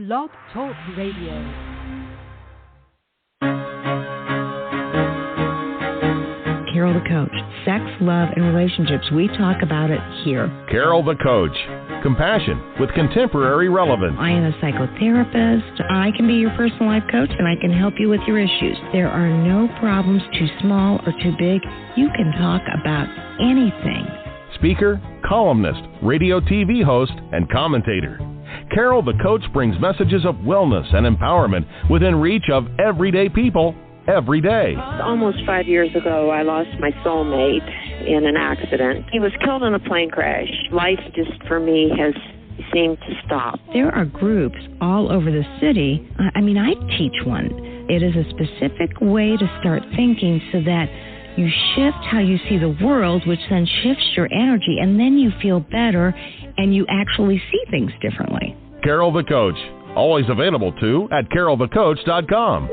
Blog Talk Radio. Carol the Coach. Sex, love, and relationships. We talk about it here. Carol the Coach. Compassion with contemporary relevance. I am a psychotherapist. I can be your personal life coach, and I can help you with your issues. There are no problems too small or too big. You can talk about anything. Speaker, columnist, radio TV host, and commentator. Carol the Coach brings messages of wellness and empowerment within reach of everyday people every day. Almost 5 years ago, I lost my soulmate in an accident. He was killed in a plane crash. Life just, for me, has seemed to stop. There are groups all over the city. I teach one. It is a specific way to start thinking so that you shift how you see the world, which then shifts your energy, and then you feel better and you actually see things differently. Carol the Coach. Always available, too, at carolthecoach.com.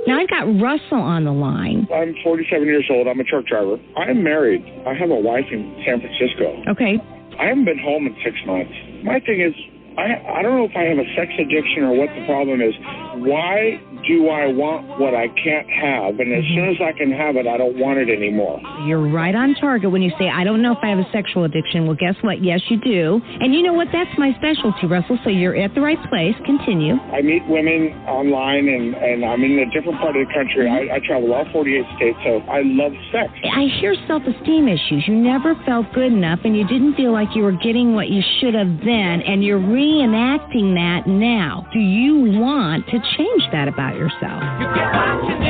Now, I've got Russell on the line. I'm 47 years old. I'm a truck driver. I am married. I have a wife in San Francisco. Okay. I haven't been home in 6 months. My thing is, I don't know if I have a sex addiction or what the problem is. Why do I want what I can't have? And as soon as I can have it, I don't want it anymore. You're right on target when you say, I don't know if I have a sexual addiction. Well, guess what? Yes, you do. And you know what? That's my specialty, Russell. So you're at the right place. Continue. I meet women online, and I'm in a different part of the country. I travel all 48 states, so I love sex. I hear self-esteem issues. You never felt good enough, and you didn't feel like you were getting what you should have then, and you're reenacting that now. Do you want to change that about yourself? You get what you need.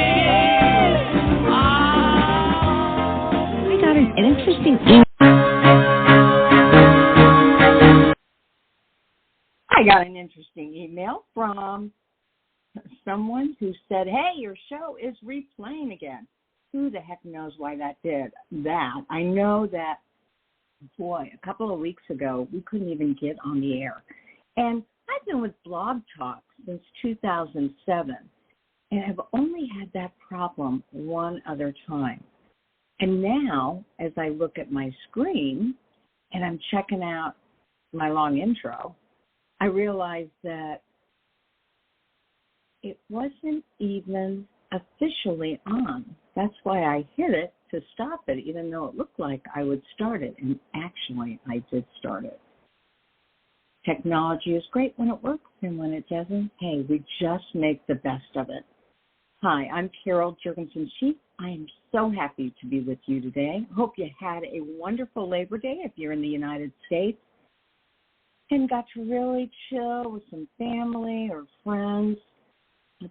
I got an interesting email from someone who said, hey, your show is replaying again. Who the heck knows why that did that? I know that, boy, a couple of weeks ago, we couldn't even get on the air. And I've been with Blog Talk since 2007 and have only had that problem one other time. And now, as I look at my screen and I'm checking out my long intro, I realize that it wasn't even officially on. That's why I hit it to stop it, even though it looked like I would start it. And actually, I did start it. Technology is great when it works, and when it doesn't, hey, we just make the best of it. Hi, I'm Carol Jurgensen-Sheep. I am so happy to be with you today. Hope you had a wonderful Labor Day if you're in the United States and got to really chill with some family or friends.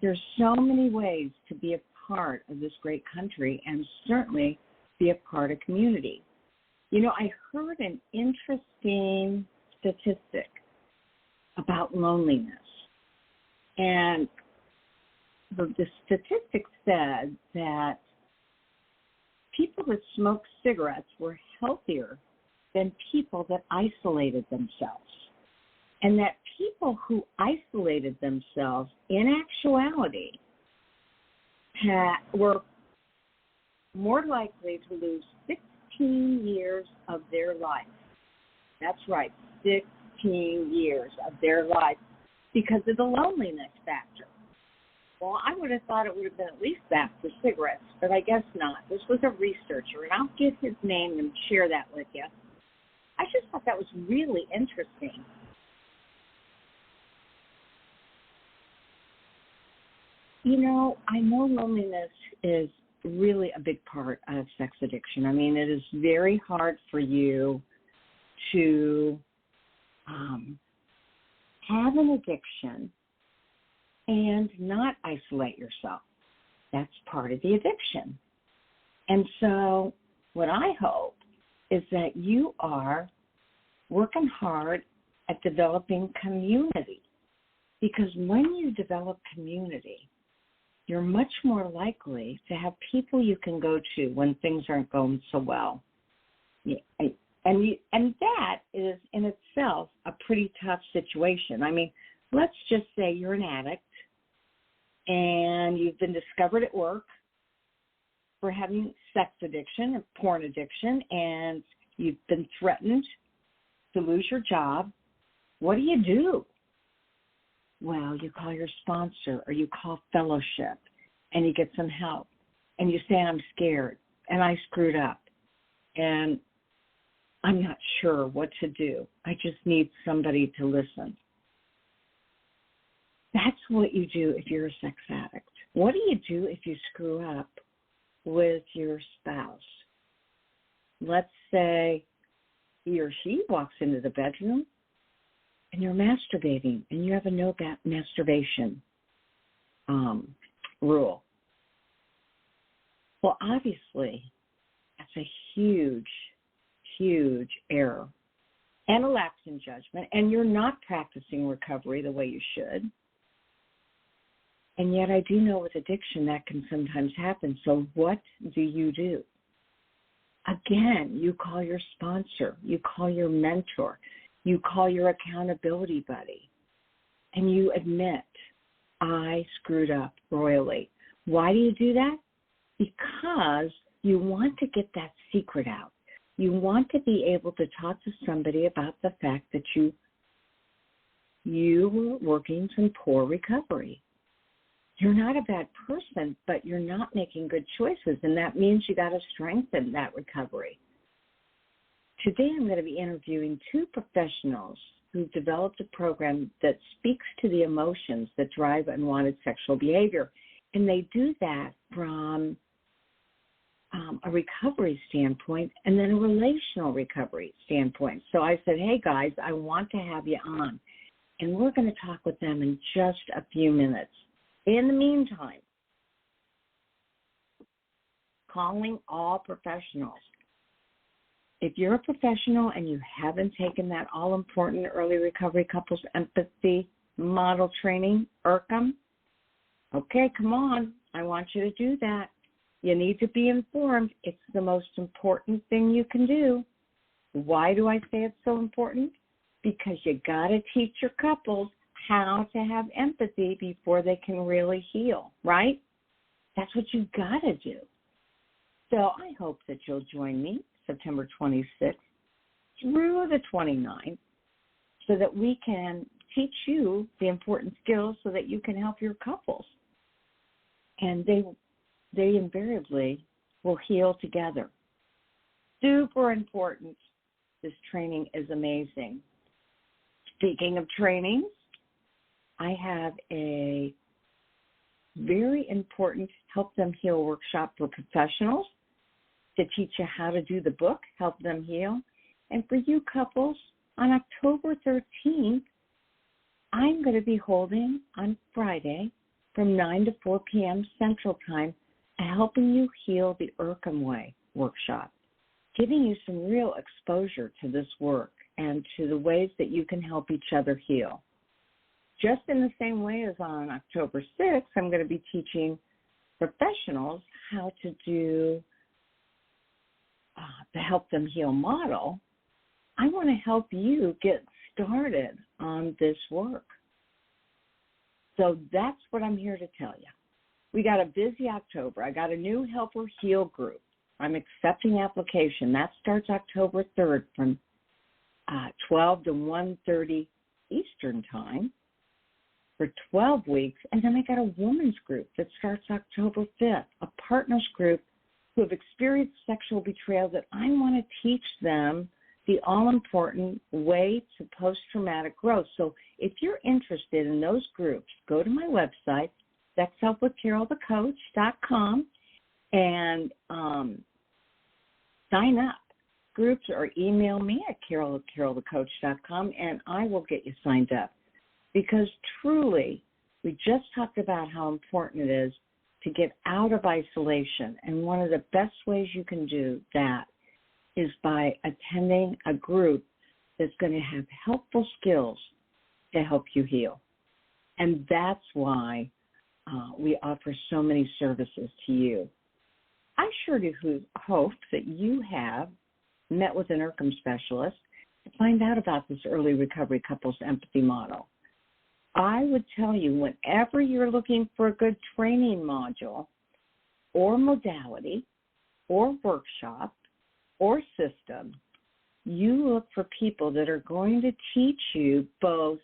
There's so many ways to be a part of this great country and certainly be a part of community. You know, I heard an interesting statistic about loneliness. And the statistic said that people that smoked cigarettes were healthier than people that isolated themselves. And that people who isolated themselves, in actuality, were more likely to lose 16 years of their life. That's right, 16 years of their life because of the loneliness factor. Well, I would have thought it would have been at least that for cigarettes, but I guess not. This was a researcher, and I'll get his name and share that with you. I just thought that was really interesting. You know, I know loneliness is really a big part of sex addiction. I mean, it is very hard for you to have an addiction and not isolate yourself. That's part of the addiction. And so what I hope is that you are working hard at developing community, because when you develop community, you're much more likely to have people you can go to when things aren't going so well. And that is in itself a pretty tough situation. I mean, let's just say you're an addict and you've been discovered at work for having sex addiction or porn addiction, and you've been threatened to lose your job. What do you do? Well, you call your sponsor or you call fellowship and you get some help and you say, I'm scared and I screwed up and I'm not sure what to do. I just need somebody to listen. That's what you do if you're a sex addict. What do you do if you screw up with your spouse? Let's say he or she walks into the bedroom and you're masturbating and you have a no masturbation rule. Well, obviously, that's a huge, huge error and a lapse in judgment, and you're not practicing recovery the way you should. And yet I do know with addiction that can sometimes happen. So what do you do? Again, you call your sponsor, you call your mentor, you call your accountability buddy, and you admit, I screwed up royally. Why do you do that? Because you want to get that secret out. You want to be able to talk to somebody about the fact that you were working some poor recovery. You're not a bad person, but you're not making good choices, and that means you got to strengthen that recovery. Today I'm going to be interviewing two professionals who've developed a program that speaks to the emotions that drive unwanted sexual behavior, and they do that from a recovery standpoint and then a relational recovery standpoint. So I said, hey, guys, I want to have you on, and we're going to talk with them in just a few minutes. In the meantime, calling all professionals. If you're a professional and you haven't taken that all-important early recovery couples empathy model training, IRCM, okay, come on. I want you to do that. You need to be informed. It's the most important thing you can do. Why do I say it's so important? Because you got to teach your couples how to have empathy before they can really heal, right? That's what you've got to do. So I hope that you'll join me September 26th through the 29th so that we can teach you the important skills so that you can help your couples. And they invariably will heal together. Super important. This training is amazing. Speaking of trainings, I have a very important Help Them Heal workshop for professionals to teach you how to do the book, Help Them Heal. And for you couples, on October 13th, I'm going to be holding on Friday from 9 to 4 p.m. Central Time a Helping You Heal the IRCM Way workshop, giving you some real exposure to this work and to the ways that you can help each other heal. Just in the same way as on October 6th, I'm going to be teaching professionals how to do the Help Them Heal model. I want to help you get started on this work. So that's what I'm here to tell you. We got a busy October. I got a new Helper Heal group. I'm accepting application. That starts October 3rd from 12 to 1:30 Eastern Time for 12 weeks. And then I got a women's group that starts October 5th, a partners group who have experienced sexual betrayal that I want to teach them the all-important way to post-traumatic growth. So if you're interested in those groups, go to my website, sexhelpwithcarolthecoach.com, and sign up. Groups or email me at carol@carolthecoach.com, and I will get you signed up. Because truly, we just talked about how important it is to get out of isolation. And one of the best ways you can do that is by attending a group that's going to have helpful skills to help you heal. And that's why we offer so many services to you. I sure do hope that you have met with an IRCM specialist to find out about this early recovery couples empathy model. I would tell you, whenever you're looking for a good training module or modality or workshop or system, you look for people that are going to teach you both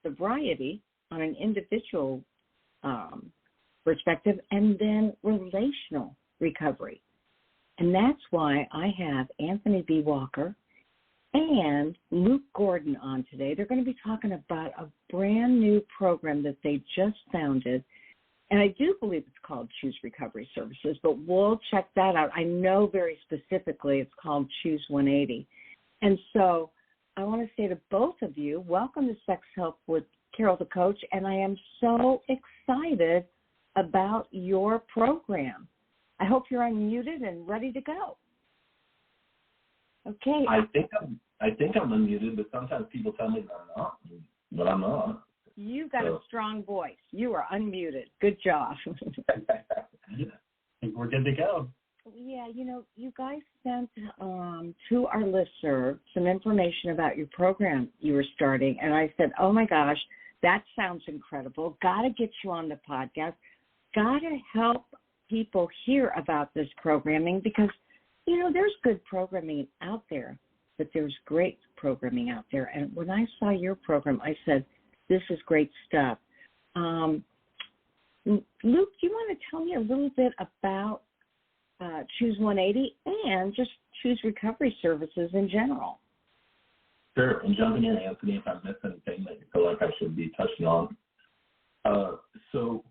sobriety on an individual perspective, and then relational recovery. And that's why I have Anthony B. Walker and Luke Gordon on today. They're going to be talking about a brand new program that they just founded. And I do believe it's called Choose Recovery Services, but we'll check that out. I know very specifically it's called Choose 180. And so I want to say to both of you, welcome to Sex Help with Carol the Coach, and I am so excited about your program. I hope you're unmuted and ready to go. Okay. I think I'm unmuted, but sometimes people tell me that I'm not, but I'm not. You've got a strong voice. You are unmuted. Good job. I think we're good to go. Yeah, you guys sent to our listserv some information about your program you were starting, and I said, oh, my gosh, that sounds incredible. Got to get you on the podcast. Got to help people hear about this programming because, there's good programming out there, but there's great programming out there. And when I saw your program, I said, this is great stuff. Luke, do you want to tell me a little bit about Choose 180 and just Choose Recovery Services in general? Sure, and jump in here, Anthony, if I missed anything that you feel like I should be touching on. So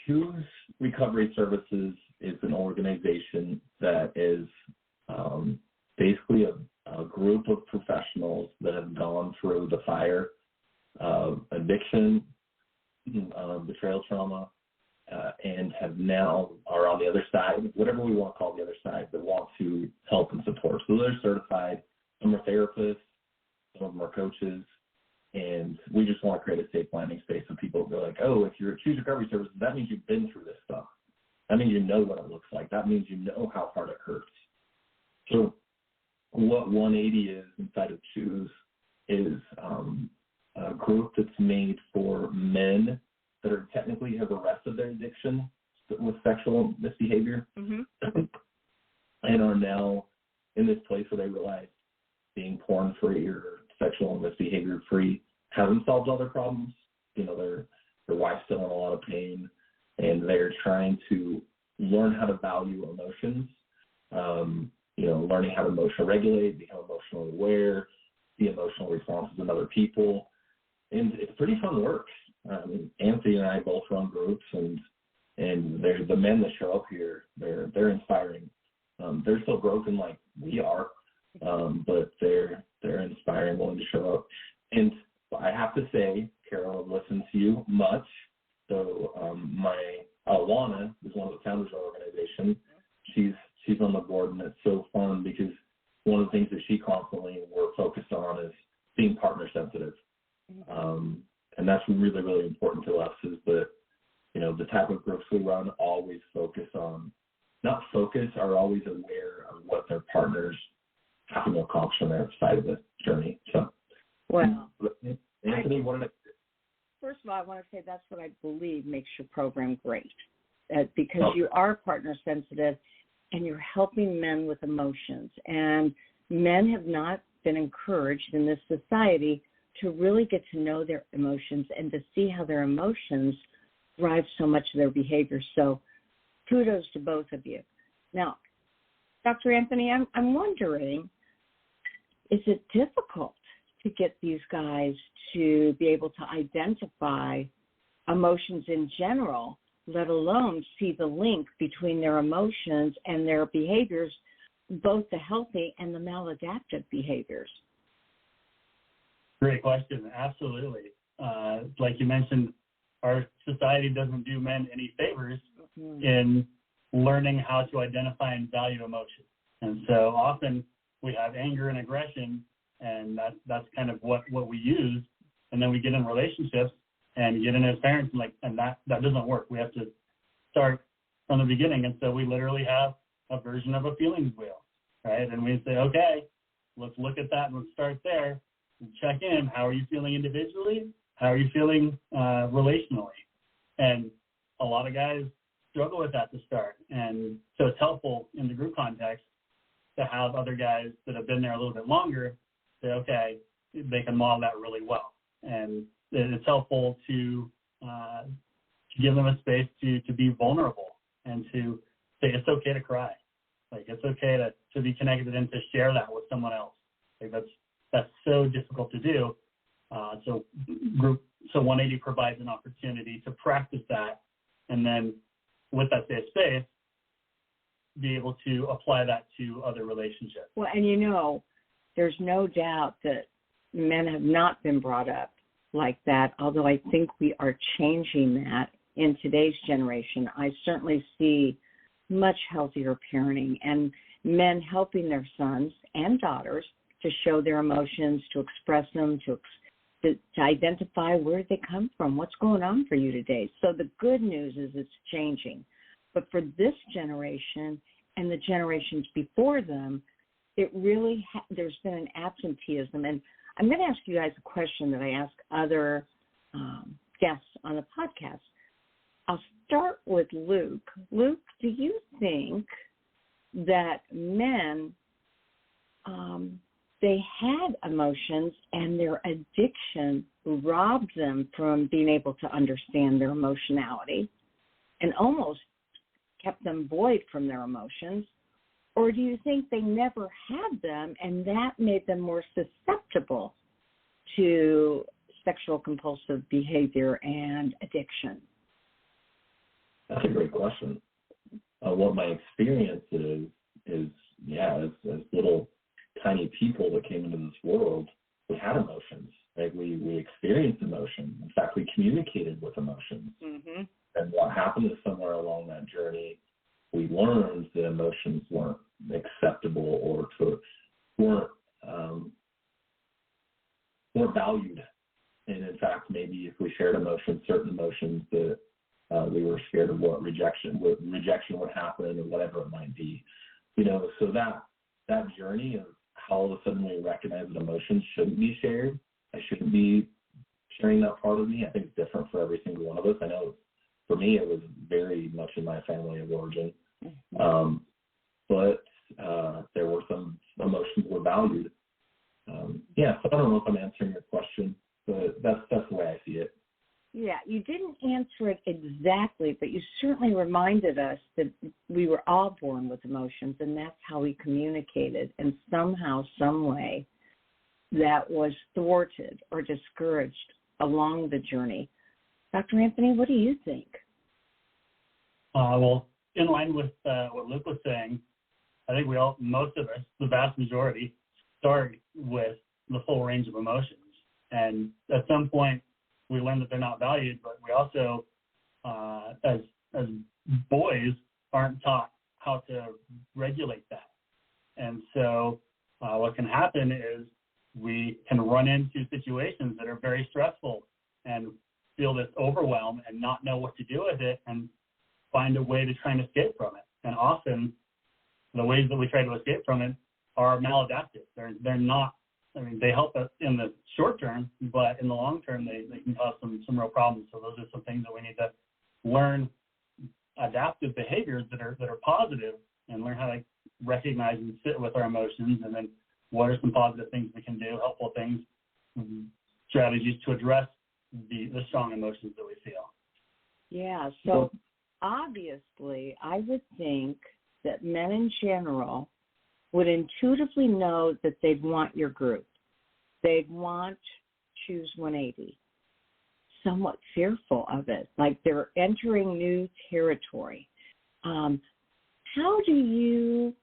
Choose Recovery Services is an organization that is basically a group of professionals that have gone through the fire of addiction, betrayal trauma, and have now are on the other side, whatever we want to call the other side, that want to help and support. So they're certified. Some are therapists, some of them are coaches, and we just want to create a safe landing space so people go like, oh, if you're at Choose Recovery Services, that means you've been through this stuff. That means you know what it looks like. That means you know how hard it hurts. So what 180 is inside of Choose is a group that's made for men that are technically have arrested their addiction with sexual misbehavior and are now in this place where they realize being porn-free or sexual misbehavior-free hasn't solved all their problems. Their wife's still in a lot of pain, and they're trying to learn how to value emotions, learning how to emotionally regulate, become emotionally aware, see emotional responses in other people. And it's pretty fun work. Anthony and I both run groups, and they're the men that show up here. They're inspiring. They're so broken like we are, but they're inspiring, willing to show up. And I have to say, Carol, I've listened to you much. So my Alana is one of the founders of our organization. She's on the board, and it's so fun because one of the things that she constantly we're focused on is being partner sensitive. And that's really, really important to us is that, the type of groups we run always are always aware of what their partners have to accomplish on their side of the journey. So, well, Anthony, first of all, I want to say that's what I believe makes your program great, because you are partner sensitive and you're helping men with emotions. And men have not been encouraged in this society to really get to know their emotions and to see how their emotions drive so much of their behavior. So kudos to both of you. Now, Dr. Anthony, I'm wondering, is it difficult to get these guys to be able to identify emotions in general, let alone see the link between their emotions and their behaviors, both the healthy and the maladaptive behaviors? Great question. Absolutely. Like you mentioned, our society doesn't do men any favors in learning how to identify and value emotion. And so often we have anger and aggression, and that's kind of what we use. And then we get in relationships and get in as parents, and that doesn't work. We have to start from the beginning. And so we literally have a version of a feelings wheel, right? And we say, okay, let's look at that and let's start there. Check in. How are you feeling individually? How are you feeling relationally? And a lot of guys struggle with that to start. And so it's helpful in the group context to have other guys that have been there a little bit longer say, okay, they can model that really well. And it's helpful to give them a space to be vulnerable and to say it's okay to cry. Like, it's okay to be connected and to share that with someone else. Like, that's so difficult to do. So 180 provides an opportunity to practice that, and then with that safe space, be able to apply that to other relationships. Well, and there's no doubt that men have not been brought up like that, although I think we are changing that in today's generation. I certainly see much healthier parenting and men helping their sons and daughters to show their emotions, to express them, to identify where they come from, what's going on for you today. So the good news is it's changing. But for this generation and the generations before them, it really there's been an absenteeism. And I'm going to ask you guys a question that I ask other guests on the podcast. I'll start with Luke. Luke, do you think that men, they had emotions and their addiction robbed them from being able to understand their emotionality and almost kept them void from their emotions? Or do you think they never had them and that made them more susceptible to sexual compulsive behavior and addiction? That's a great question. What my experience is as little tiny people that came into this world, we had emotions. Like we experienced emotion. In fact, we communicated with emotions. Mm-hmm. And what happened is somewhere along that journey, we learned that emotions weren't acceptable or weren't valued. And in fact, maybe if we shared emotions, certain emotions that we were scared of what rejection would happen or whatever it might be. So that journey of how all of a sudden we recognize that emotions shouldn't be shared. I shouldn't be sharing that part of me. I think it's different for every single one of us. I know for me it was very much in my family of origin. But there were some emotions were valued. So I don't know if I'm answering your question, but that's the way I see it. Yeah, you didn't answer it exactly, but you certainly reminded us that we were all born with emotions, and that's how we communicated. And somehow, some way, that was thwarted or discouraged along the journey. Dr. Anthony, what do you think? Well, in line with what Luke was saying, I think most of us, the vast majority, start with the full range of emotions. And at some point, we learn that they're not valued, but we also, as boys, aren't taught how to regulate that. And so what can happen is we can run into situations that are very stressful and feel this overwhelm and not know what to do with it and find a way to try and escape from it. And often the ways that we try to escape from it are maladaptive. They're not, they help us in the short term, but in the long term, they can cause some real problems. So those are some things that we need to learn, adaptive behaviors that are positive, and learn how to recognize and sit with our emotions. And then what are some positive things we can do, helpful things, strategies to address the strong emotions that we feel. Yeah, so obviously I would think that men in general would intuitively know that they'd want your group. They'd want Choose 180, somewhat fearful of it, like they're entering new territory. How do you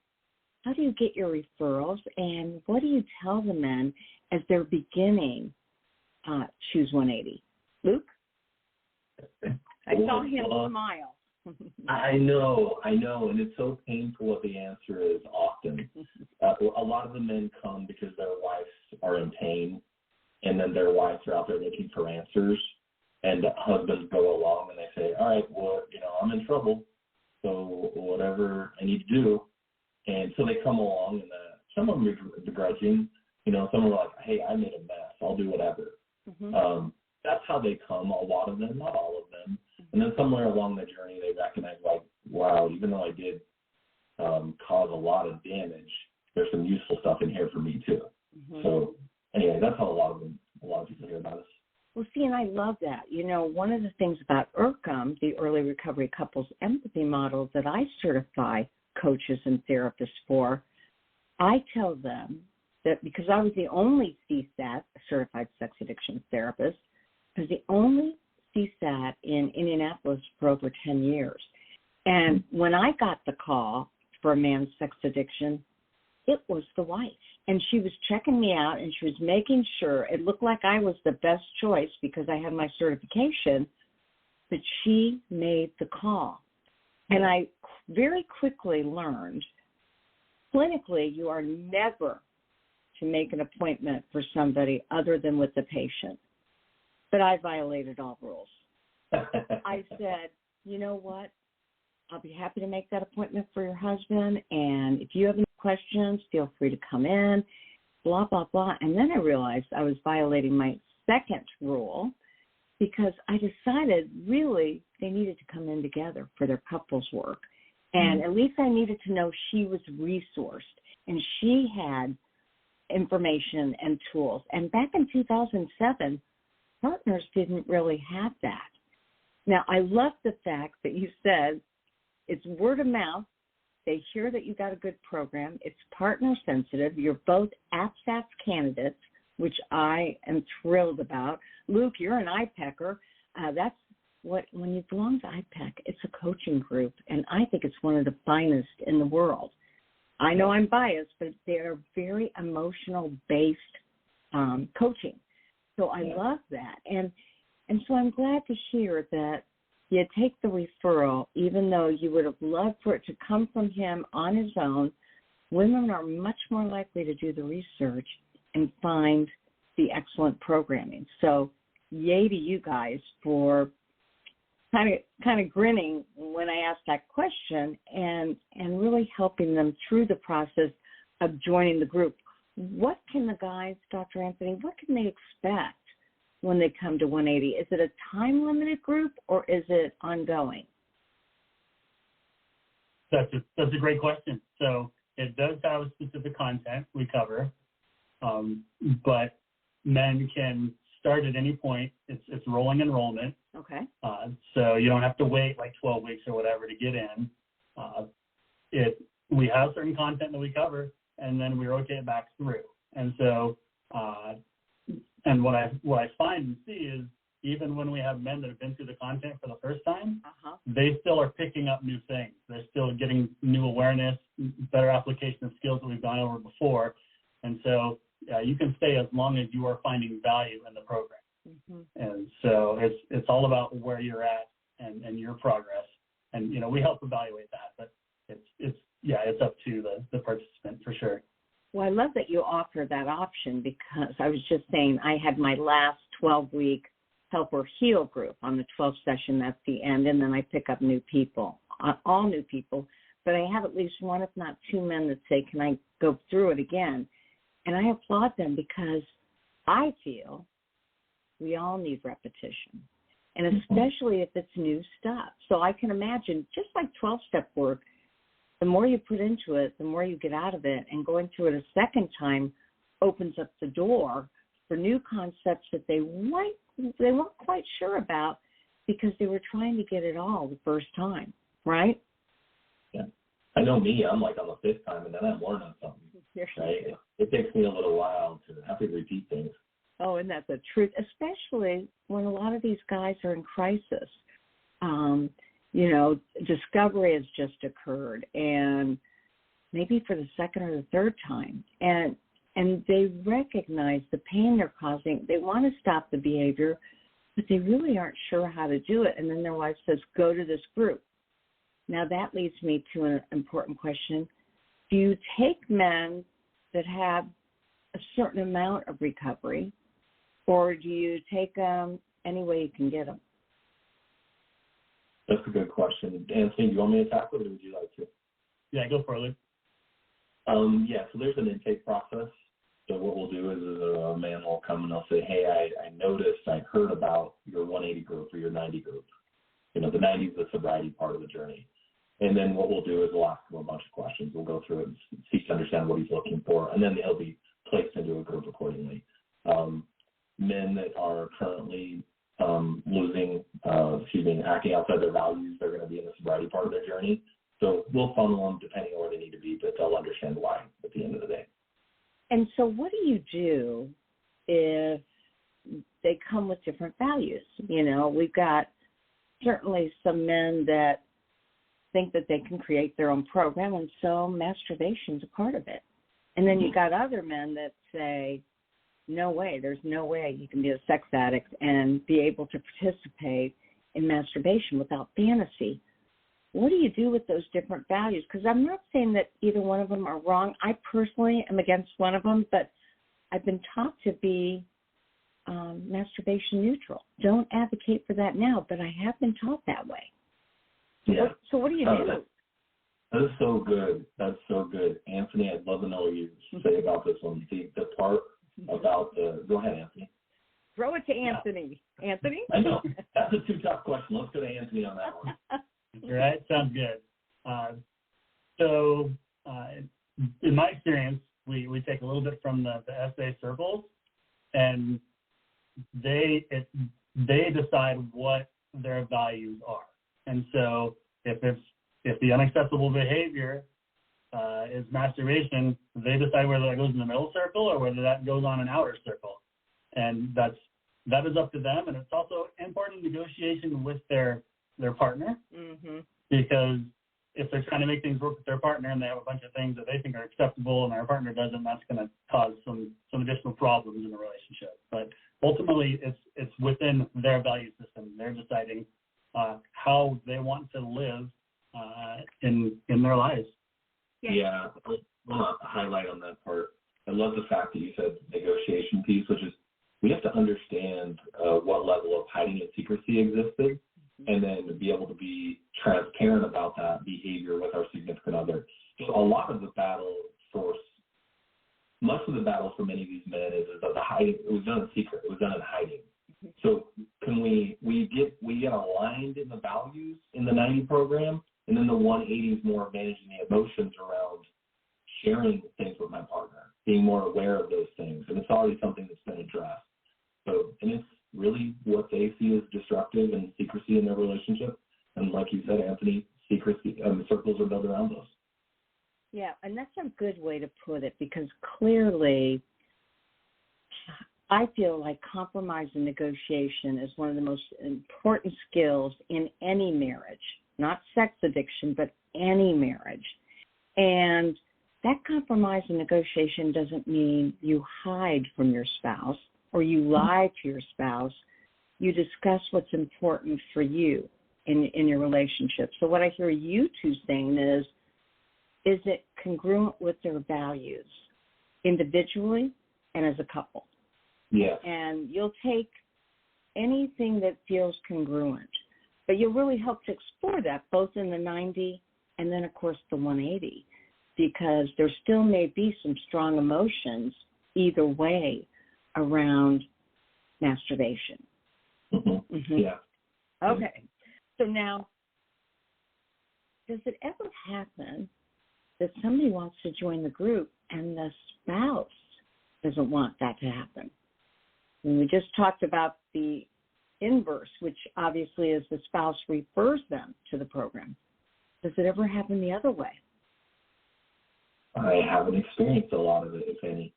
get your referrals, and what do you tell the men as they're beginning Choose 180? Luke? I saw him smile. I know, and it's so painful what the answer is often. A lot of the men come because their wives are in pain, and then their wives are out there looking for answers, and husbands go along and they say, all right, well, I'm in trouble, so whatever I need to do. And so they come along, and some of them are begrudging. Some are like, hey, I made a mess, I'll do whatever. Mm-hmm. That's how they come, a lot of them, not all of them. And then somewhere along the journey, they recognize, like, wow, even though I did cause a lot of damage, there's some useful stuff in here for me too. Mm-hmm. So anyway, that's how a lot of people hear about us. Well, see, and I love that. You know, one of the things about ERCM, the Early Recovery Couples Empathy Model that I certify coaches and therapists for, I tell them that because I was the only CSAT, certified sex addiction therapist, I was the only CSAT in Indianapolis for over 10 years. And when I got the call for a man's sex addiction, it was the wife. And she was checking me out, and she was making sure it looked like I was the best choice because I had my certification, but she made the call. And I very quickly learned, clinically, you are never to make an appointment for somebody other than with the patient. But I violated all rules. I said, you know what? I'll be happy to make that appointment for your husband, and if you have any questions, feel free to come in, blah, blah, blah. And then I realized I was violating my second rule because I decided really they needed to come in together for their couples work. And at least I needed to know she was resourced and she had information and tools. And back in 2007, partners didn't really have that. Now, I love the fact that you said it's word of mouth. They hear that you got a good program. It's partner sensitive. You're both APSATS candidates, which I am thrilled about. Luke, you're an iPECer. That's what, when you belong to iPEC, it's a coaching group, and I think it's one of the finest in the world. I know I'm biased, but they're very emotional-based coaching. So I love that. And so I'm glad to hear that you take the referral, even though you would have loved for it to come from him on his own. Women are much more likely to do the research and find the excellent programming. So yay to you guys for kind of grinning when I asked that question and really helping them through the process of joining the group. What can the guys, Dr. Anthony, what can they expect when they come to 180? Is it a time-limited group or is it ongoing? That's a great question. So it does have a specific content we cover, but men can start at any point. It's rolling enrollment. Okay. So you don't have to wait like 12 weeks or whatever to get in. We have certain content that we cover, and then we rotate it back through. And so, and what I find and see is even when we have men that have been through the content for the first time, they still are picking up new things. They're still getting new awareness, better application of skills that we've gone over before. And so you can stay as long as you are finding value in the program. And so it's all about where you're at and your progress. And, you know, we help evaluate that, but it's up to the participant for sure. Well, I love that you offer that option because I was just saying I had my last 12-week Help or Heal group on the 12th session. That's the end. And then I pick up new people, all new people. But I have at least one, if not two men that say, can I go through it again? And I applaud them because I feel we all need repetition, and especially if it's new stuff. So I can imagine just like 12-step work, the more you put into it, the more you get out of it, and going through it a second time opens up the door for new concepts that they weren't quite sure about because they were trying to get it all the first time, right? Yeah. I know me, I'm like on the fifth time, and then I'm learning something, right? It takes me a little while to have to repeat things. Oh, and that's the truth, especially when a lot of these guys are in crisis. You know, discovery has just occurred, and maybe for the second or the third time, and they recognize the pain they're causing. They want to stop the behavior, but they really aren't sure how to do it. And then their wife says, go to this group. Now that leads me to an important question. Do you take men that have a certain amount of recovery, or do you take them any way you can get them? That's a good question. Anthony, do you want me to tackle it, or would you like to? Yeah, go for it, Luke. So there's an intake process. So what we'll do is a man will come and they'll say, hey, I noticed, I heard about your 180 group or your 90 group. You know, the 90 is the sobriety part of the journey. And then what we'll do is we'll ask him a bunch of questions. We'll go through it and seek to understand what he's looking for, and then he'll be placed into a group accordingly. men that are currently acting outside their values. They're going to be in the sobriety part of their journey. So we'll funnel them depending on where they need to be, but they'll understand why at the end of the day. And so what do you do if they come with different values? You know, we've got certainly some men that think that they can create their own program, and so masturbation's a part of it. And then you've got other men that say, no way, there's no way you can be a sex addict and be able to participate in masturbation without fantasy. What do you do with those different values? Because I'm not saying that either one of them are wrong. I personally am against one of them, but I've been taught to be masturbation neutral. Don't advocate for that now, but I have been taught that way. Yeah. So what do you do? That is so good. That's so good. Anthony, I'd love to know what you say about this one. The part about go ahead, Anthony. Throw it to Anthony. Yeah. Anthony? I know. That's a too tough question. Let's go to Anthony on that one. All right. Sounds good. In my experience, we take a little bit from the SA circles, and they decide what their values are. And so if the unacceptable behavior is masturbation, they decide whether that goes in the middle circle or whether that goes on an outer circle. And that is up to them. And it's also important negotiation with their partner, because if they're trying to make things work with their partner and they have a bunch of things that they think are acceptable and their partner doesn't, that's going to cause some additional problems in the relationship. But ultimately, it's within their value system. They're deciding how they want to live in their lives. Yeah, I want to highlight on that part. I love the fact that you said negotiation piece, which is we have to understand what level of hiding and secrecy existed, and then to be able to be transparent about that behavior with our significant other. So a lot of the battle much of the battle for many of these men is that the hiding, it was done in secret, it was done in hiding. So can we get aligned in the values in the 90 program, and then the 180 is more managing the emotions around sharing things with my partner, being more aware of those things, and it's already something that's been addressed. So, and it's really what they see as destructive and secrecy in their relationship. And like you said, Anthony, secrecy circles are built around those. Yeah, and that's a good way to put it, because clearly I feel like compromise and negotiation is one of the most important skills in any marriage, not sex addiction, but any marriage. And that compromise and negotiation doesn't mean you hide from your spouse or you lie to your spouse. You discuss what's important for you in your relationship. So what I hear you two saying is it congruent with their values individually and as a couple? Yeah. And you'll take anything that feels congruent, but you'll really help to explore that both in the 90 and then, of course, the 180, because there still may be some strong emotions either way around masturbation. Yeah. Okay. So now, does it ever happen that somebody wants to join the group and the spouse doesn't want that to happen? And we just talked about the inverse, which obviously is the spouse refers them to the program. Does it ever happen the other way? I haven't experienced a lot of it, if any.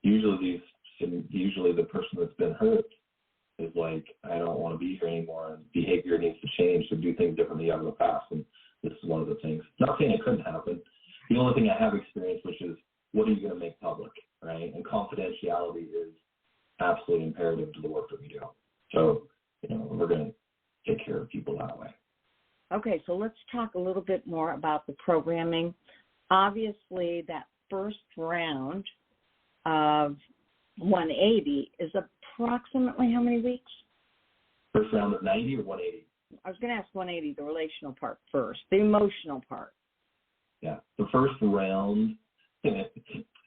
Usually the person that's been hurt is like, I don't want to be here anymore, and behavior needs to change to do things differently out of the past. And this is one of the things. Not saying it couldn't happen. The only thing I have experienced, which is, what are you going to make public, right? And confidentiality is absolutely imperative to the work that we do. So, we're going to take care of people that way. Okay, so let's talk a little bit more about the programming. Obviously, that first round of 180 is approximately how many weeks? First round of 90 or 180? I was going to ask 180, the relational part first, the emotional part. Yeah, the first round.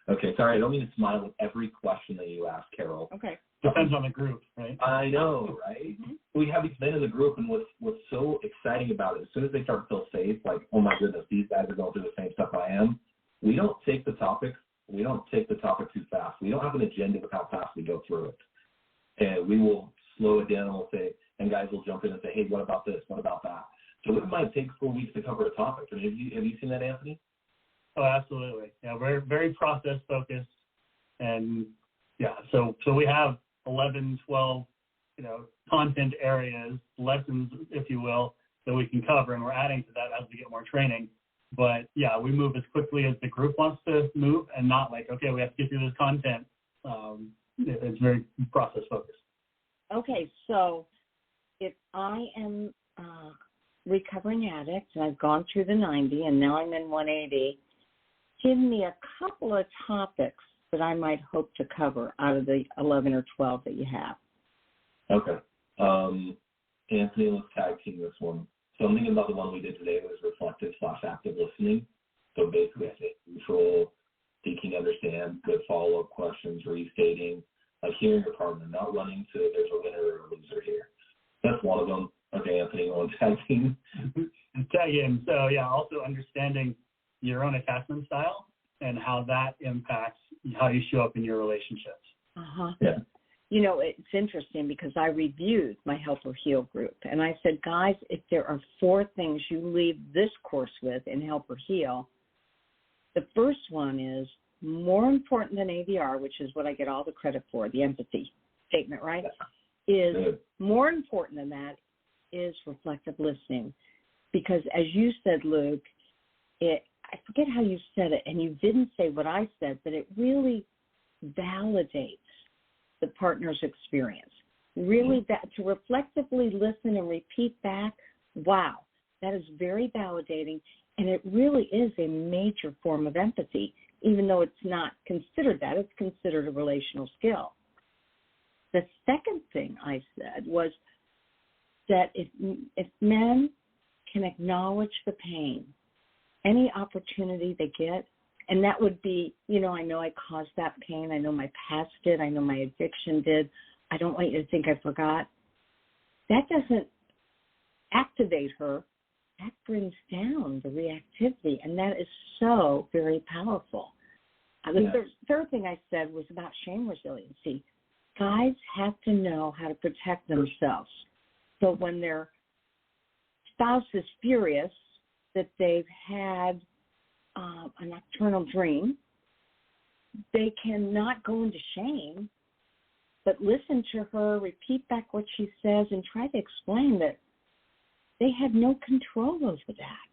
Okay, sorry, I don't mean to smile with every question that you ask, Carol. Okay. Depends on the group, right? I know, right? We have these men in the group, and what's so exciting about it, as soon as they start to feel safe, like, oh my goodness, these guys are going through the same stuff I am, we don't take the topic too fast. We don't have an agenda with how fast we go through it. And we will slow it down and we'll say, and guys will jump in and say, hey, what about this? What about that? So it might take 4 weeks to cover a topic. I mean, have you seen that, Anthony? Oh, absolutely. Yeah, we're very process focused. And yeah, so we have 11, 12, content areas, lessons, if you will, that we can cover, and we're adding to that as we get more training. But yeah, we move as quickly as the group wants to move, and not like, okay, we have to get through this content. It's very process focused. Okay, so if I am recovering addict and I've gone through the 90 and now I'm in 180, give me a couple of topics that I might hope to cover out of the 11 or 12 that you have. Okay. Anthony, let's tag team this one. So I'm thinking about the one we did today was reflective/active listening. So basically, I say control, seeking to understand, good follow-up questions, restating, like hearing your partner, not running to there's a winner or a loser here. That's one of them. Okay, Anthony, you want to tag team? Tag in. So yeah, also understanding your own attachment style and how that impacts how you show up in your relationships. Yeah. It's interesting because I reviewed my Help or Heal group, and I said, guys, if there are 4 things you leave this course with in Help or Heal, the first one is more important than ADR, which is what I get all the credit for, the empathy statement, right? Is more important than that is reflective listening. Because as you said, Luke, I forget how you said it, and you didn't say what I said, but it really validates the partner's experience. Really, to reflectively listen and repeat back, wow, that is very validating, and it really is a major form of empathy, even though it's not considered that. It's considered a relational skill. The second thing I said was that if men can acknowledge the pain, any opportunity they get, and that would be, I know I caused that pain. I know my past did. I know my addiction did. I don't want you to think I forgot. That doesn't activate her. That brings down the reactivity, and that is so very powerful. The third thing I said was about shame resiliency. Guys have to know how to protect themselves. So when their spouse is furious that they've had a nocturnal dream, they cannot go into shame, but listen to her, repeat back what she says, and try to explain that they have no control over that,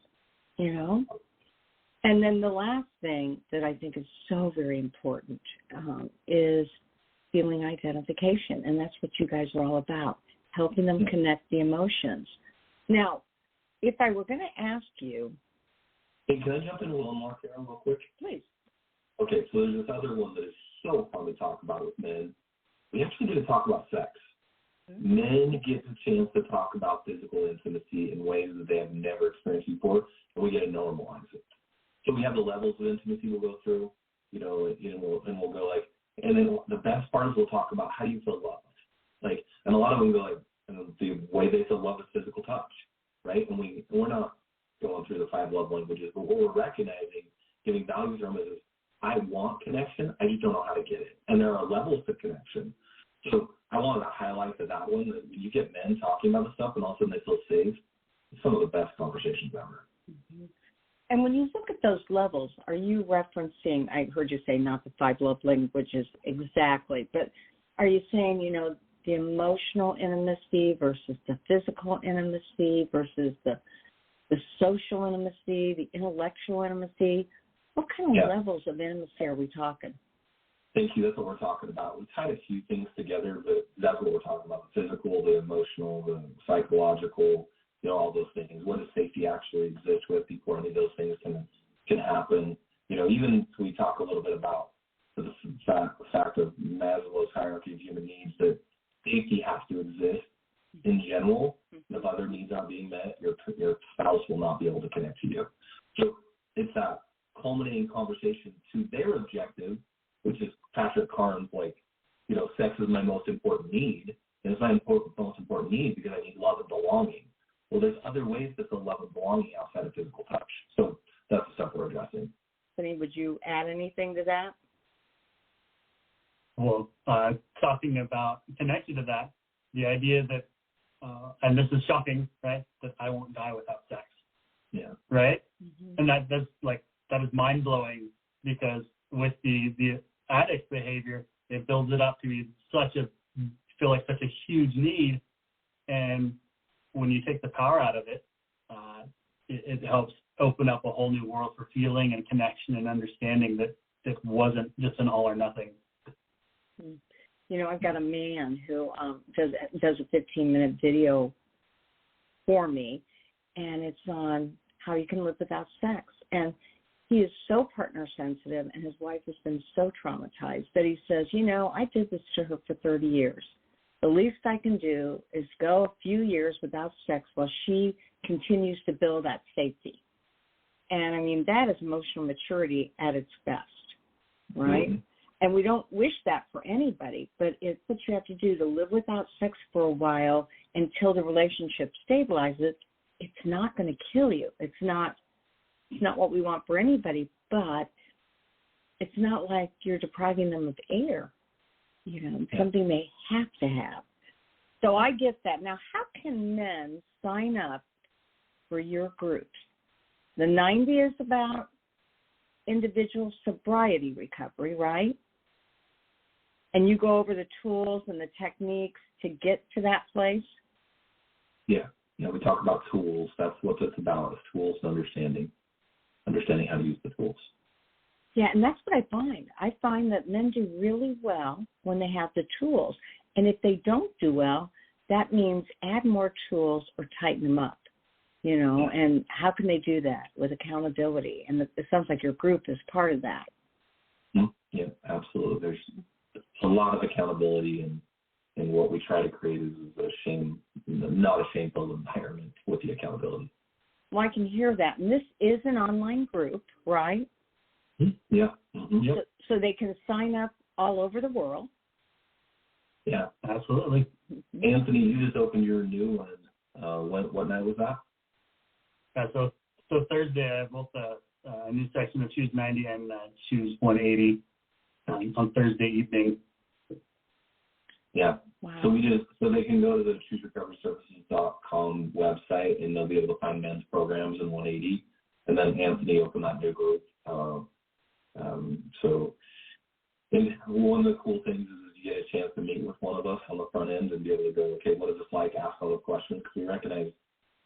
And then the last thing that I think is so very important is feeling identification, and that's what you guys are all about, helping them connect the emotions. Now, if I were going to ask you... Hey, can I jump in a little more, Karen, real quick? Please. Okay, so there's this other one that is so fun to talk about with men. We actually get to talk about sex. Mm-hmm. Men get the chance to talk about physical intimacy in ways that they have never experienced before, and we get to normalize it. So we have the levels of intimacy we'll go through, and we'll go like, and then the best part is we'll talk about how do you feel loved. Like, and a lot of them go like, and the way they feel loved is physical touch, right? And we're not going through the 5 love languages, but what we're recognizing, giving value to them is, I want connection, I just don't know how to get it. And there are levels to connection. So I wanted to highlight that one, that when you get men talking about this stuff and all of a sudden they feel safe, it's some of the best conversations ever. Mm-hmm. And when you look at those levels, are you referencing, I heard you say not the 5 love languages exactly, but are you saying, the emotional intimacy versus the physical intimacy versus the social intimacy, the intellectual intimacy? What kind of levels of intimacy are we talking? Thank you. That's what we're talking about. We tied a few things together, but that's what we're talking about: the physical, the emotional, the psychological, all those things. What does safety actually exist with before any of those things can happen? Even we talk a little bit about the fact of Maslow's hierarchy of human needs, that safety has to exist in general. If other needs aren't being met, your spouse will not be able to connect to you. So it's that culminating conversation to their objective, which is Patrick Carnes, sex is my most important need, and it's my most important need because I need love and belonging. Well, there's other ways to feel love and belonging outside of physical touch. So that's the stuff we're addressing. Would you add anything to that? Well, talking about, connected to that, the idea that, and this is shocking, right, that I won't die without sex. Yeah. Right? Mm-hmm. And that is mind-blowing, because with the addict's behavior, it builds it up to be such a huge need. And when you take the power out of it, it helps open up a whole new world for feeling and connection and understanding that it wasn't just an all or nothing. You know, I've got a man who does a 15-minute video for me, and it's on how you can live without sex. And he is so partner sensitive, and his wife has been so traumatized that he says, you know, I did this to her for 30 years. The least I can do is go a few years without sex while she continues to build that safety. And, I mean, that is emotional maturity at its best, right? Mm-hmm. And we don't wish that for anybody, but it's what you have to do to live without sex for a while until the relationship stabilizes. It's not going to kill you. It's not what we want for anybody, but it's not like you're depriving them of air. You know, something they have to have. So I get that. Now, how can men sign up for your groups? The 90 is about individual sobriety recovery, right? And you go over the tools and the techniques to get to that place? Yeah. You know, we talk about tools. That's what it's about, is tools and understanding how to use the tools. Yeah, and that's what I find. I find that men do really well when they have the tools. And if they don't do well, that means add more tools or tighten them up, you know. And how can they do that? With accountability. And it sounds like your group is part of that. Yeah, absolutely. There's a lot of accountability, and what we try to create is not a shameful environment with the accountability. Well, I can hear that. And this is an online group, right? Yeah. Mm-hmm. Yep. So they can sign up all over the world. Yeah, absolutely. Anthony, you just opened your new one. What night was that? Yeah, so Thursday I have both a new section of Choose 90 and Choose 180 on Thursday evening. Yeah. Wow. So they can go to the ChooseRecoveryServices.com website, and they'll be able to find men's programs in 180. And then Anthony opened that new group. And one of the cool things is you get a chance to meet with one of us on the front end and be able to go, okay, what is this like? Ask all the questions, because we recognize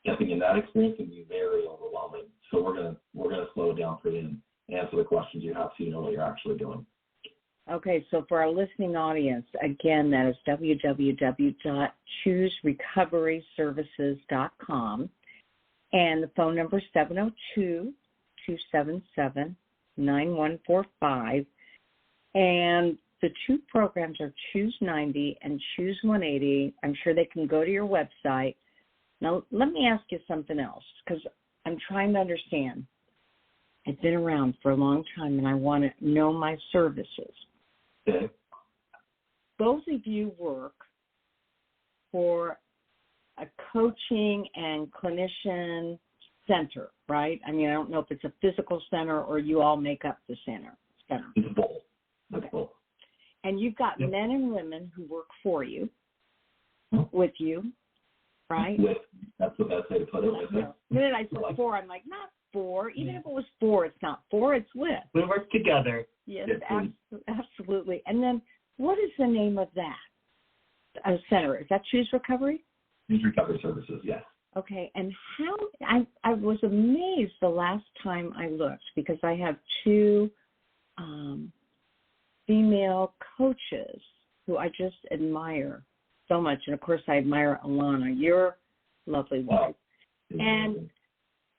getting in that experience can be very overwhelming. So we're gonna slow it down for you and answer the questions you have so you know what you're actually doing. Okay, so for our listening audience, again, that is www.chooserecoveryservices.com, and the phone number is 702-277-9145, and the two programs are Choose 90 and Choose 180. I'm sure they can go to your website. Now, let me ask you something else, because I'm trying to understand. I've been around for a long time, and I want to know my services. Okay. Both of you work for a coaching and clinician center, right? I mean, I don't know if it's a physical center or you all make up the center. It's both. Okay. And you've got men and women who work for you, with you, right? That's the best way to put it. The minute I said for, I'm like, not for. Even if it was for, it's not for, it's with. We work together. Yes, absolutely. And then what is the name of that center? Is that Choose Recovery? Choose Recovery Services, yes. Okay, and how I was amazed the last time I looked, because I have two female coaches who I just admire so much. And, of course, I admire Alana, your lovely wife. And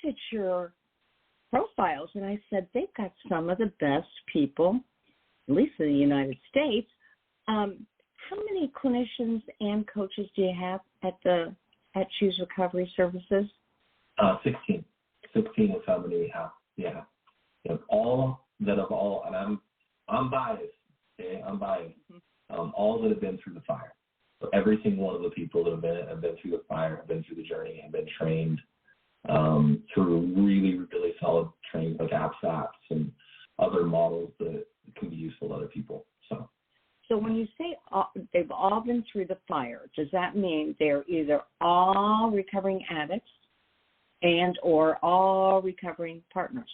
did your profiles, and I said, they've got some of the best people, at least in the United States. How many clinicians and coaches do you have at Choose Recovery Services? 16. 16 is how many we have. Yeah. All that have all, and I'm biased. Okay, I'm biased. Mm-hmm. All that have been through the fire. So every single one of the people that have been through the fire, have been through the journey, have been trained through really, really solid training like APSATS and other models that can be useful to other people. So when you say they've all been through the fire, does that mean they're either all recovering addicts and or all recovering partners?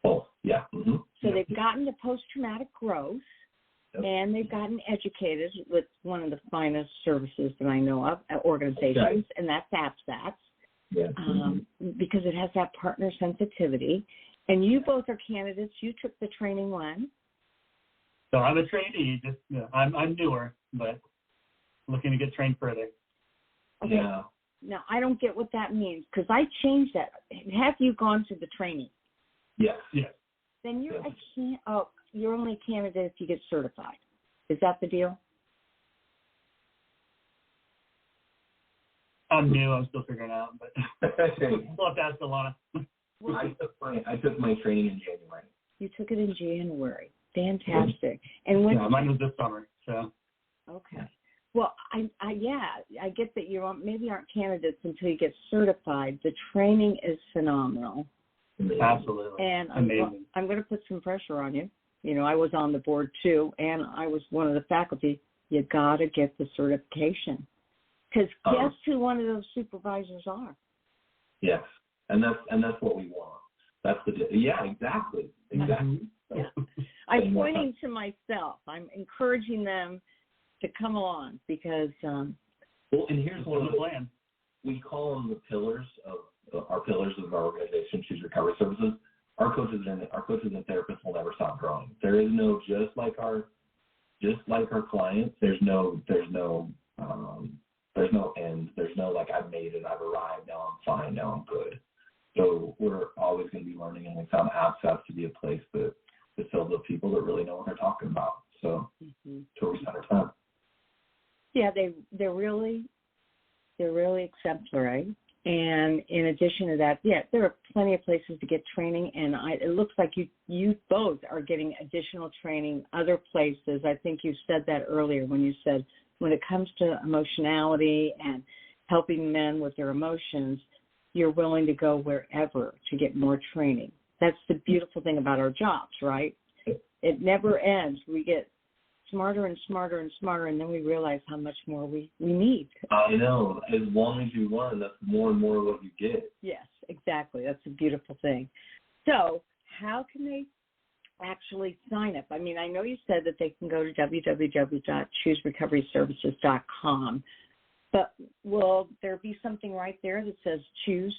Oh, yeah. Mm-hmm. So they've gotten to post-traumatic growth, and they've gotten educated with one of the finest services that I know of, organizations, and that's APSATS, because it has that partner sensitivity. And you both are candidates. You took the training when? So I'm a trainee. I'm newer, but looking to get trained further. Okay. Yeah. Now, I don't get what that means, because I changed that. Have you gone through the training? Yes. Yes. Then you're only a candidate if you get certified. Is that the deal? I'm new. I'm still figuring it out, but we'll have to ask Alana. Well, I took my training in January. You took it in January. Fantastic. And when? Yeah, mine was this summer. So. Okay. Well, I get that you maybe aren't candidates until you get certified. The training is phenomenal. Absolutely. And I'm going to put some pressure on you. You know, I was on the board too, and I was one of the faculty. You got to get the certification, because guess who one of those supervisors are? Yes, and that's what we want. That's exactly. Yeah. I'm pointing to myself. I'm encouraging them to come along because. Well, and here's one of the plans. We call them the pillars of our organization, Choose Recovery Services. Our coaches and therapists will never stop growing. There is no just like our clients. There's no end. There's no like I've made it, I've arrived, now I'm fine, now I'm good. So we're always going to be learning, and we found APSATS to be a place that fills with people that really know what they're talking about. So to where we spend our time. Yeah, they're really exemplary. And in addition to that, there are plenty of places to get training, and it looks like you both are getting additional training other places. I think you said that earlier when you said when it comes to emotionality and helping men with their emotions, you're willing to go wherever to get more training. That's the beautiful thing about our jobs, right? It never ends. We get smarter and smarter and smarter, and then we realize how much more we need. I know. As long as you learn, that's more and more what you get. Yes, exactly. That's a beautiful thing. So how can they actually sign up? I mean, I know you said that they can go to www.chooserecoveryservices.com, but will there be something right there that says choose?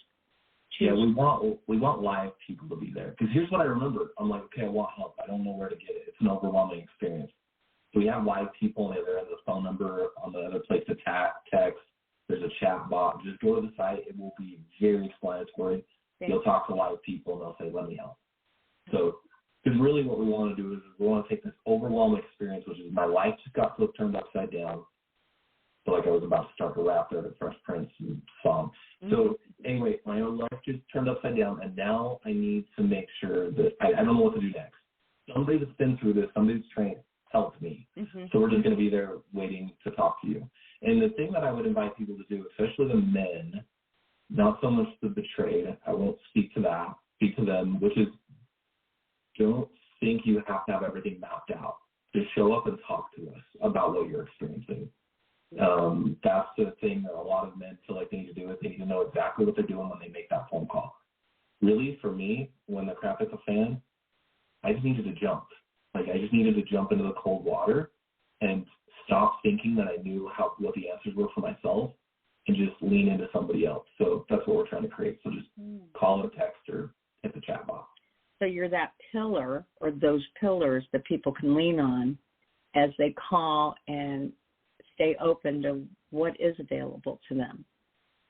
Yeah, we want live people to be there. Because here's what I remember. I'm like, okay, I want help. I don't know where to get it. It's an overwhelming experience. So we have live people, and there is a phone number on the other place to text. There's a chat bot. Just go to the site. It will be very explanatory. You'll talk to live people, and they'll say, let me help. So because really what we want to do is we want to take this overwhelming experience, which is my life just got turned upside down. I feel like I was about to start to rap there, the Fresh Prince song. So anyway, my own life just turned upside down, and now I need to make sure that I don't know what to do next. Somebody that's been through this, somebody that's trained, helped me. So we're just going to be there waiting to talk to you. And the thing that I would invite people to do, especially the men, not so much the betrayed, I won't speak to that, speak to them, which is don't think you have to have everything mapped out. Just show up and talk to us about what you're experiencing. That's the thing that a lot of men feel like they need to do is they need to know exactly what they're doing when they make that phone call. Really, for me, when the crap hit the fan, I just needed to jump. Like I just needed to jump into the cold water and stop thinking that I knew what the answers were for myself and just lean into somebody else. So that's what we're trying to create. So just call or text or hit the chat box. So you're that pillar or those pillars that people can lean on as they call and stay open to what is available to them.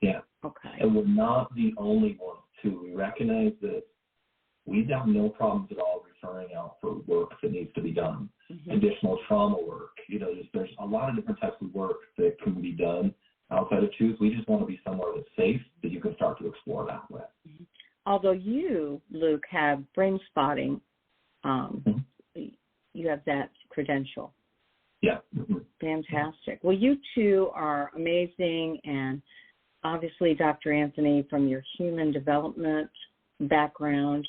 Yeah. Okay. And we're not the only ones, too. We recognize that we have no problems at all referring out for work that needs to be done. Additional trauma work. You know, there's a lot of different types of work that can be done outside of Choose. We just want to be somewhere that's safe that you can start to explore that with. Although you, Luke, have brain spotting, you have that credential. Yeah. Fantastic. Well, you two are amazing, and obviously, Dr. Anthony, from your human development background,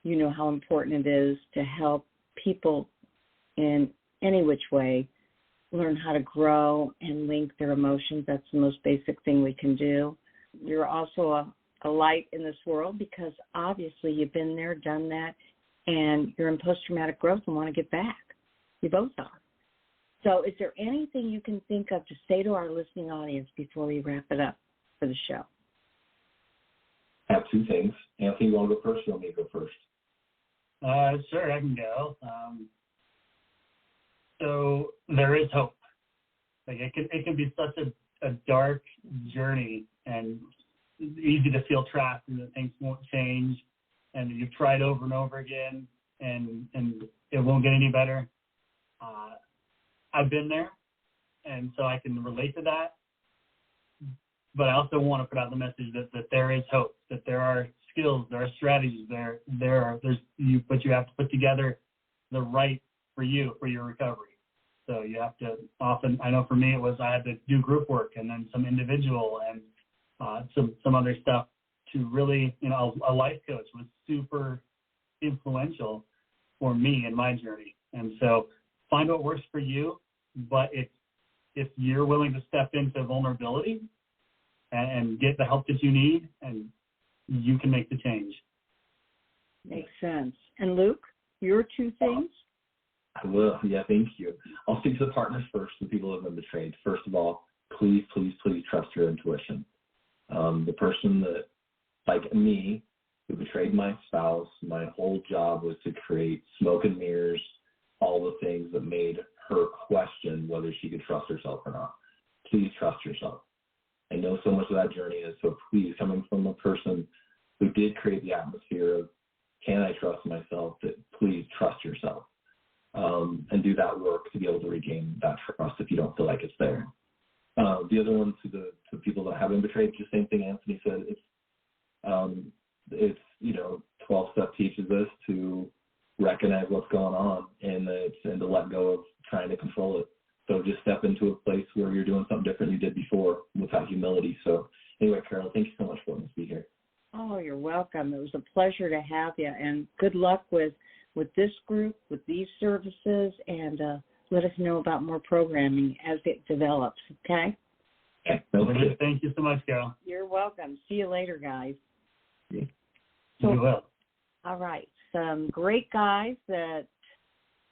you know how important it is to help people in any which way, learn how to grow and link their emotions. That's the most basic thing we can do. You're also a light in this world because obviously you've been there, done that, and you're in post-traumatic growth and want to get back. You both are. So is there anything you can think of to say to our listening audience before we wrap it up for the show? I have two things. Anthony, you want to go first or you want me to go first? Sure, I can go. So there is hope. Like it can be such a dark journey and easy to feel trapped and that things won't change and you've tried over and over again and it won't get any better. I've been there, and so I can relate to that. But I also want to put out the message that there is hope, that there are skills, there are strategies, but you have to put together the right for you, for your recovery. So you have to often, I know for me it was I had to do group work and then some individual and some other stuff to really, a life coach was super influential for me in my journey. And so find what works for you, but if you're willing to step into vulnerability and get the help that you need, and you can make the change. Makes sense. And Luke, your two things? I will. Yeah, thank you. I'll speak to the partners first, the people who have been betrayed. First of all, please, please, please trust your intuition. The person that, like me, who betrayed my spouse, my whole job was to create smoke and mirrors, all the things that made her question whether she could trust herself or not. Please trust yourself. I know so much of that journey is, so please, coming from a person who did create the atmosphere of, can I trust myself, that please trust yourself, and do that work to be able to regain that trust if you don't feel like it's there. The other one to the people that have been betrayed, just same thing Anthony said, it's 12-step teaches us to recognize what's going on and to let go of trying to control it. So just step into a place where you're doing something different than you did before with that humility. So anyway, Carol, thank you so much for letting us be here. Oh, you're welcome. It was a pleasure to have you, and good luck with this group, with these services, and let us know about more programming as it develops, okay? Okay. Thank you so much, Carol. You're welcome. See you later, guys. Yeah. So, you will. All right. Some great guys that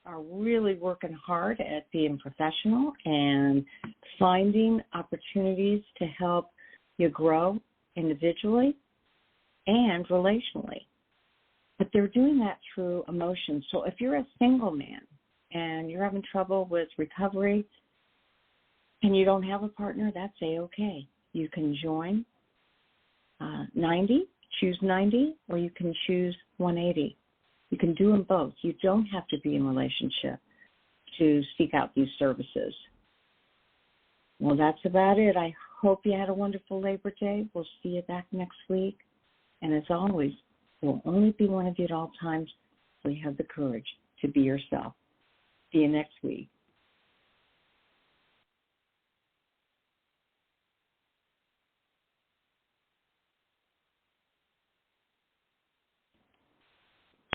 are really working hard at being professional and finding opportunities to help you grow individually and relationally. But they're doing that through emotions. So if you're a single man and you're having trouble with recovery and you don't have a partner, that's A-okay. You can join 90, choose 90, or you can choose 180. You can do them both. You don't have to be in a relationship to seek out these services. Well, that's about it. I hope you had a wonderful Labor Day. We'll see you back next week. And as always, we'll only be one of you at all times, so you have the courage to be yourself. See you next week.